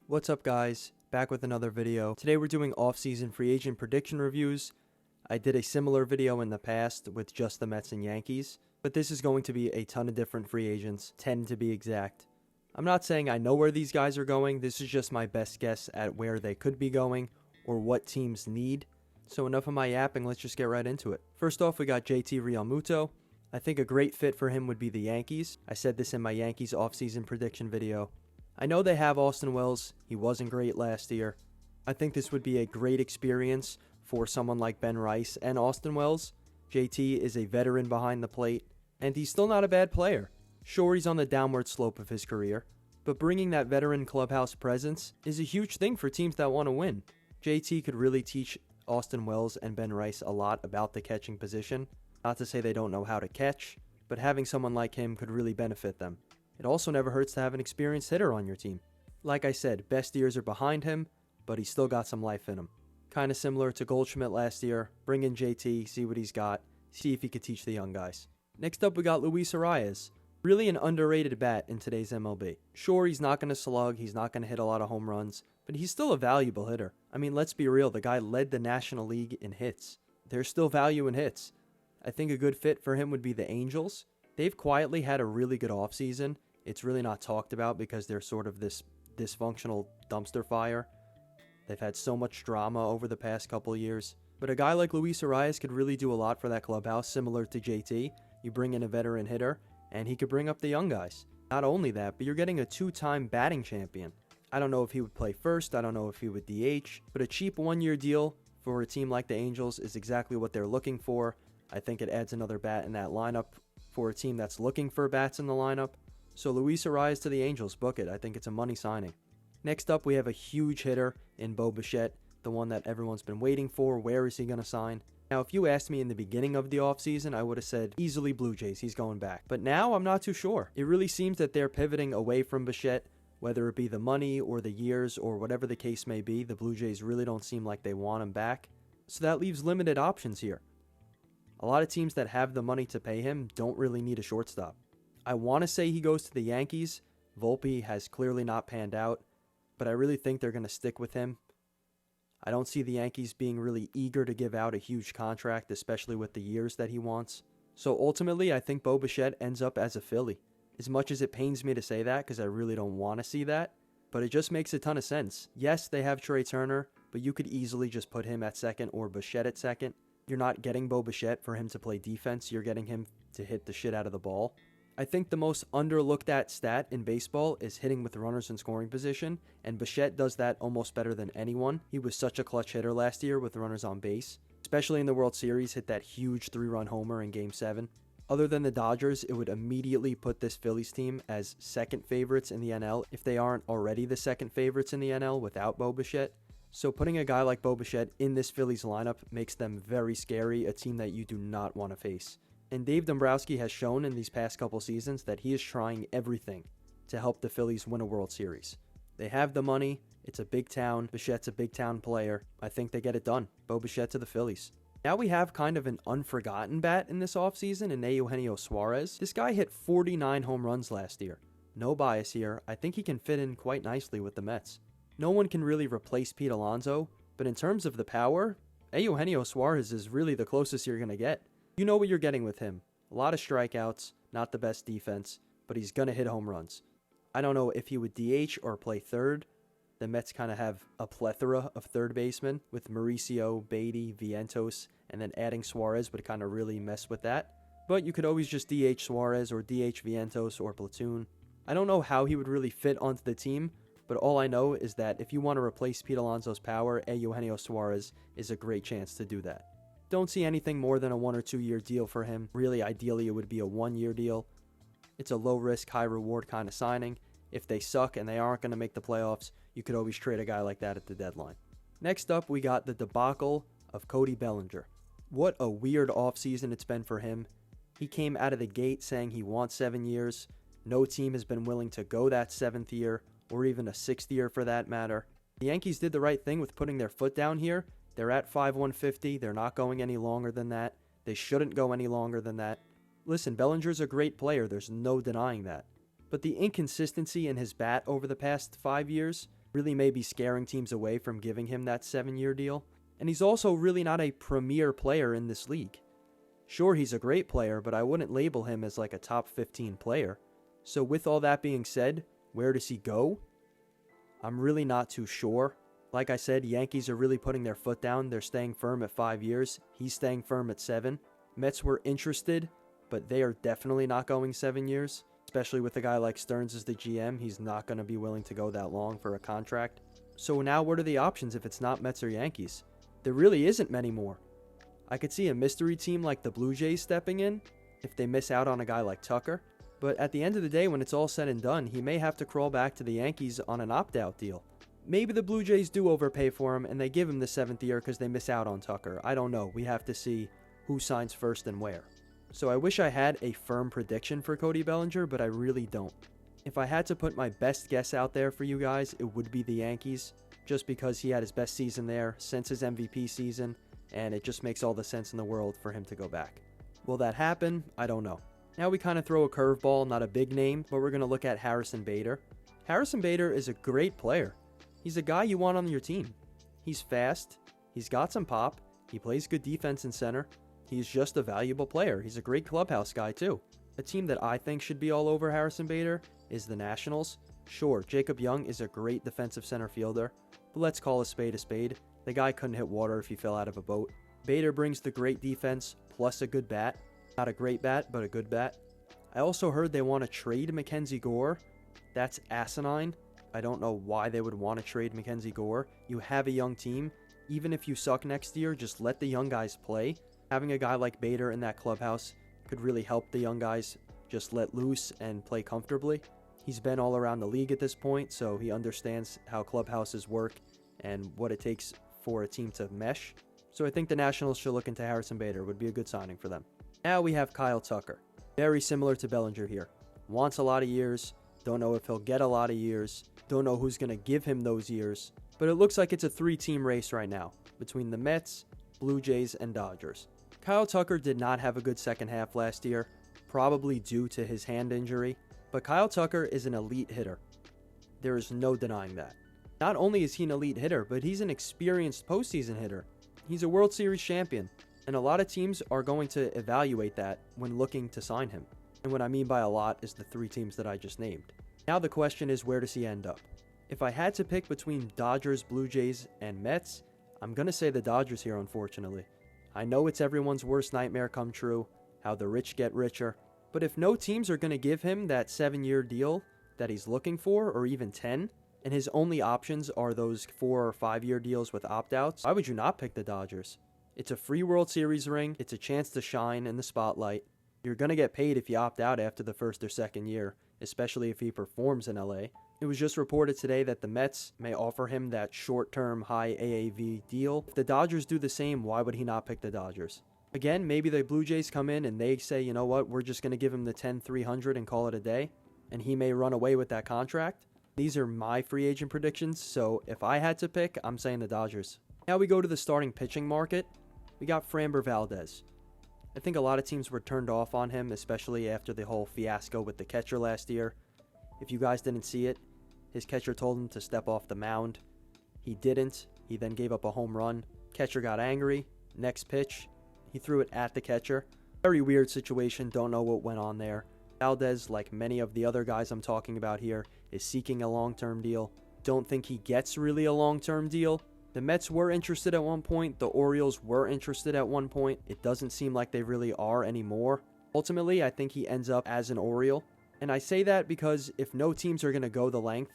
What's up, guys? Back with another video. Today we're doing off-season free agent prediction reviews. I did a similar video in the past with just the Mets and Yankees, but this is going to be a ton of different free agents, 10 to be exact. I'm not saying I know where these guys are going, this is just my best guess at where they could be going or what teams need. So enough of my yapping, let's just get right into it. First off, we got JT Realmuto. I think a great fit for him would be the Yankees. I said this in my Yankees offseason prediction video. I know they have Austin Wells. He wasn't great last year. I think this would be a great experience for someone like Ben Rice and Austin Wells. JT is a veteran behind the plate, and he's still not a bad player. Sure, he's on the downward slope of his career, but bringing that veteran clubhouse presence is a huge thing for teams that want to win. JT could really teach Austin Wells and Ben Rice a lot about the catching position. Not to say they don't know how to catch, but having someone like him could really benefit them. It also never hurts to have an experienced hitter on your team. Like I said, best years are behind him, but he's still got some life in him. Kind of similar to Goldschmidt last year. Bring in JT, see what he's got, see if he could teach the young guys. Next up, we got Luis Arraez. Really an underrated bat in today's MLB. Sure, he's not going to slug, he's not going to hit a lot of home runs, but he's still a valuable hitter. I mean, let's be real, the guy led the National League in hits. There's still value in hits. I think a good fit for him would be the Angels. They've quietly had a really good offseason. It's really not talked about because they're sort of this dysfunctional dumpster fire. They've had so much drama over the past couple of years. But a guy like Luis Arraez could really do a lot for that clubhouse, similar to JT. You bring in a veteran hitter, and he could bring up the young guys. Not only that, but you're getting a two-time batting champion. I don't know if he would play first, I don't know if he would DH, but a cheap one-year deal for a team like the Angels is exactly what they're looking for. I think it adds another bat in that lineup for a team that's looking for bats in the lineup. So Luis Arraez to the Angels, book it. I think it's a money signing. Next up, we have a huge hitter in Bichette, the one that everyone's been waiting for. Where is he going to sign? Now, if you asked me in the beginning of the offseason, I would have said easily Blue Jays, he's going back. But now, I'm not too sure. It really seems that they're pivoting away from Bichette, whether it be the money or the years or whatever the case may be. The Blue Jays really don't seem like they want him back. So that leaves limited options here. A lot of teams that have the money to pay him don't really need a shortstop. I want to say he goes to the Yankees. Volpe has clearly not panned out, but I really think they're going to stick with him. I don't see the Yankees being really eager to give out a huge contract, especially with the years that he wants. So ultimately, I think Bichette ends up as a Philly. As much as it pains me to say that, because I really don't want to see that, but it just makes a ton of sense. Yes, they have Trey Turner, but you could easily just put him at second or Bichette at second. You're not getting Bichette for him to play defense, you're getting him to hit the shit out of the ball. I think the most underlooked at stat in baseball is hitting with runners in scoring position, and Bichette does that almost better than anyone. He was such a clutch hitter last year with runners on base, especially in the World Series, hit that huge 3-run homer in Game 7. Other than the Dodgers, it would immediately put this Phillies team as second favorites in the NL if they aren't already the second favorites in the NL without Bichette. So putting a guy like Bichette in this Phillies lineup makes them very scary, a team that you do not want to face. And Dave Dombrowski has shown in these past couple seasons that he is trying everything to help the Phillies win a World Series. They have the money, it's a big town, Bichette's a big town player. I think they get it done. Bichette to the Phillies. Now we have kind of an unforgotten bat in this offseason in Eugenio Suarez. This guy hit 49 home runs last year. No bias here, I think he can fit in quite nicely with the Mets. No one can really replace Pete Alonso, but in terms of the power, Eugenio Suarez is really the closest you're going to get. You know what you're getting with him. A lot of strikeouts, not the best defense, but he's going to hit home runs. I don't know if he would DH or play third. The Mets kind of have a plethora of third basemen with Mauricio, Beatty, Vientos, and then adding Suarez would kind of really mess with that. But you could always just DH Suarez or DH Vientos or platoon. I don't know how he would really fit onto the team, but all I know is that if you want to replace Pete Alonso's power, Eugenio Suarez is a great chance to do that. Don't see anything more than a 1 or 2 year deal for him. Really, ideally, it would be a 1-year deal. It's a low risk, high reward kind of signing. If they suck and they aren't going to make the playoffs, you could always trade a guy like that at the deadline. Next up, we got the debacle of Cody Bellinger. What a weird offseason it's been for him. He came out of the gate saying he wants 7 years. No team has been willing to go that 7th year, or even a 6th year for that matter. The Yankees did the right thing with putting their foot down here. They're at 5/150. They're not going any longer than that. They shouldn't go any longer than that. Listen, Bellinger's a great player. There's no denying that. But the inconsistency in his bat over the past 5 years really may be scaring teams away from giving him that 7-year deal. And he's also really not a premier player in this league. Sure, he's a great player, but I wouldn't label him as like a top 15 player. So with all that being said, where does he go? I'm really not too sure. Like I said, Yankees are really putting their foot down. They're staying firm at 5 years. He's staying firm at 7. Mets were interested, but they are definitely not going 7 years. Especially with a guy like Stearns as the GM, he's not going to be willing to go that long for a contract. So now what are the options if it's not Mets or Yankees? There really isn't many more. I could see a mystery team like the Blue Jays stepping in if they miss out on a guy like Tucker. But at the end of the day, when it's all said and done, he may have to crawl back to the Yankees on an opt-out deal. Maybe the Blue Jays do overpay for him and they give him the 7th year because they miss out on Tucker. I don't know. We have to see who signs first and where. So I wish I had a firm prediction for Cody Bellinger, but I really don't. If I had to put my best guess out there for you guys, it would be the Yankees, just because he had his best season there since his MVP season, and it just makes all the sense in the world for him to go back. Will that happen? I don't know. Now we kind of throw a curveball, not a big name, but we're going to look at Harrison Bader. Harrison Bader is a great player. He's a guy you want on your team. He's fast, he's got some pop, he plays good defense in center. He's just a valuable player. He's a great clubhouse guy too. A team that I think should be all over Harrison Bader is the Nationals. Sure, Jacob Young is a great defensive center fielder, but let's call a spade a spade. The guy couldn't hit water if he fell out of a boat. Bader brings the great defense plus a good bat. Not a great bat, but a good bat. I also heard they want to trade Mackenzie Gore. That's asinine. I don't know why they would want to trade Mackenzie Gore. You have a young team. Even if you suck next year, just let the young guys play. Having a guy like Bader in that clubhouse could really help the young guys just let loose and play comfortably. He's been all around the league at this point, so he understands how clubhouses work and what it takes for a team to mesh. So I think the Nationals should look into Harrison Bader. Would be a good signing for them. Now we have Kyle Tucker. Very similar to Bellinger here. Wants a lot of years. Don't know if he'll get a lot of years. Don't know who's going to give him those years. But it looks like it's a 3-team race right now between the Mets, Blue Jays, and Dodgers. Kyle Tucker did not have a good second half last year, probably due to his hand injury, but Kyle Tucker is an elite hitter. There is no denying that. Not only is he an elite hitter, but he's an experienced postseason hitter. He's a World Series champion, and a lot of teams are going to evaluate that when looking to sign him. And what I mean by a lot is the 3 teams that I just named. Now the question is, where does he end up? If I had to pick between Dodgers, Blue Jays, and Mets, I'm going to say the Dodgers here, unfortunately. I know it's everyone's worst nightmare come true, how the rich get richer, but if no teams are going to give him that 7-year deal that he's looking for, or even 10, and his only options are those 4 or 5-year deals with opt-outs, why would you not pick the Dodgers? It's a free World Series ring, it's a chance to shine in the spotlight. You're going to get paid if you opt out after the 1st or 2nd year, especially if he performs in LA. It was just reported today that the Mets may offer him that short-term high AAV deal. If the Dodgers do the same, why would he not pick the Dodgers? Again, maybe the Blue Jays come in and they say, you know what, we're just going to give him the 10-300 and call it a day, and he may run away with that contract. These are my free agent predictions, so if I had to pick, I'm saying the Dodgers. Now we go to the starting pitching market. We got Framber Valdez. I think a lot of teams were turned off on him, especially after the whole fiasco with the catcher last year. If you guys didn't see it, his catcher told him to step off the mound. He didn't. He then gave up a home run. Catcher got angry. Next pitch, he threw it at the catcher. Very weird situation. Don't know what went on there. Valdez, like many of the other guys I'm talking about here, is seeking a long-term deal. Don't think he gets really a long-term deal. The Mets were interested at one point. The Orioles were interested at one point. It doesn't seem like they really are anymore. Ultimately, I think he ends up as an Oriole. And I say that because if no teams are going to go the length,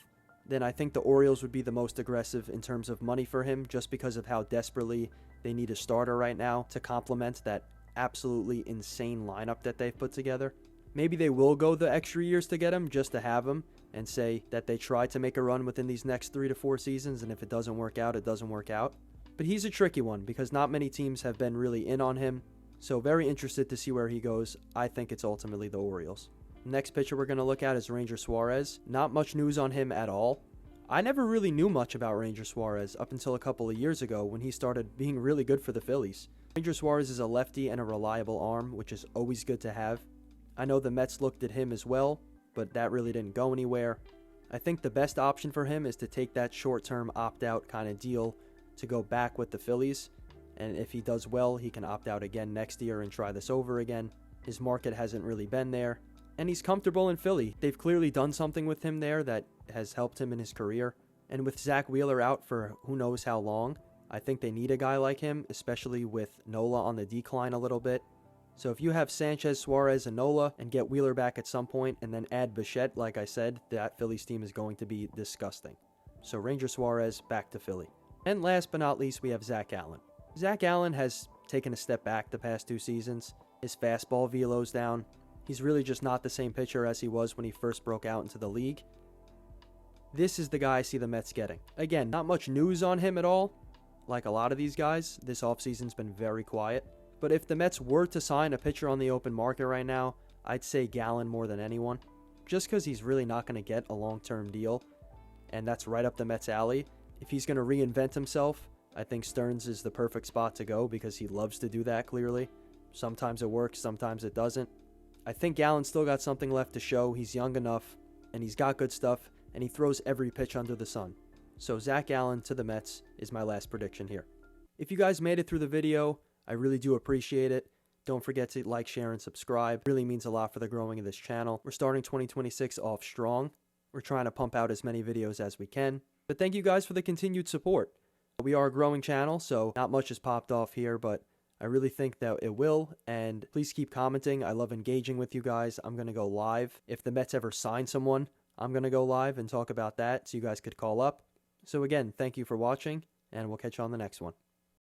then I think the Orioles would be the most aggressive in terms of money for him, just because of how desperately they need a starter right now to complement that absolutely insane lineup that they've put together. Maybe they will go the extra years to get him just to have him and say that they tried to make a run within these next 3 to 4 seasons, and if it doesn't work out, it doesn't work out. But he's a tricky one because not many teams have been really in on him, so very interested to see where he goes. I think it's ultimately the Orioles. Next pitcher we're going to look at is Ranger Suarez. Not much news on him at all. I never really knew much about Ranger Suarez up until a couple of years ago when he started being really good for the Phillies. Ranger Suarez is a lefty and a reliable arm, which is always good to have. I know the Mets looked at him as well, but that really didn't go anywhere. I think the best option for him is to take that short-term opt-out kind of deal to go back with the Phillies, and if he does well, he can opt out again next year and try this over again. His market hasn't really been there, and he's comfortable in Philly. They've clearly done something with him there that has helped him in his career, and with Zack Wheeler out for who knows how long, I think they need a guy like him, especially with Nola on the decline a little bit. So if you have Sanchez, Suarez, and Nola, and get Wheeler back at some point, and then add Bichette, like I said, that Phillies team is going to be disgusting. So Ranger Suarez back to Philly. And last but not least, we have Zack Gallen. Zack Gallen has taken a step back the past 2 seasons. His fastball velo's down. He's really just not the same pitcher as he was when he first broke out into the league. This is the guy I see the Mets getting. Again, not much news on him at all. Like a lot of these guys, this offseason's been very quiet. But if the Mets were to sign a pitcher on the open market right now, I'd say Gallen more than anyone. Just because he's really not going to get a long-term deal. And that's right up the Mets' alley. If he's going to reinvent himself, I think Stearns is the perfect spot to go because he loves to do that, clearly. Sometimes it works, sometimes it doesn't. I think Gallen's still got something left to show. He's young enough, and he's got good stuff, and he throws every pitch under the sun. So Zack Gallen to the Mets is my last prediction here. If you guys made it through the video, I really do appreciate it. Don't forget to like, share, and subscribe. It really means a lot for the growing of this channel. We're starting 2026 off strong. We're trying to pump out as many videos as we can. But thank you guys for the continued support. We are a growing channel, so not much has popped off here, but I really think that it will, and please keep commenting. I love engaging with you guys. I'm going to go live. If the Mets ever sign someone, I'm going to go live and talk about that, so you guys could call up. So again, thank you for watching, and we'll catch you on the next one.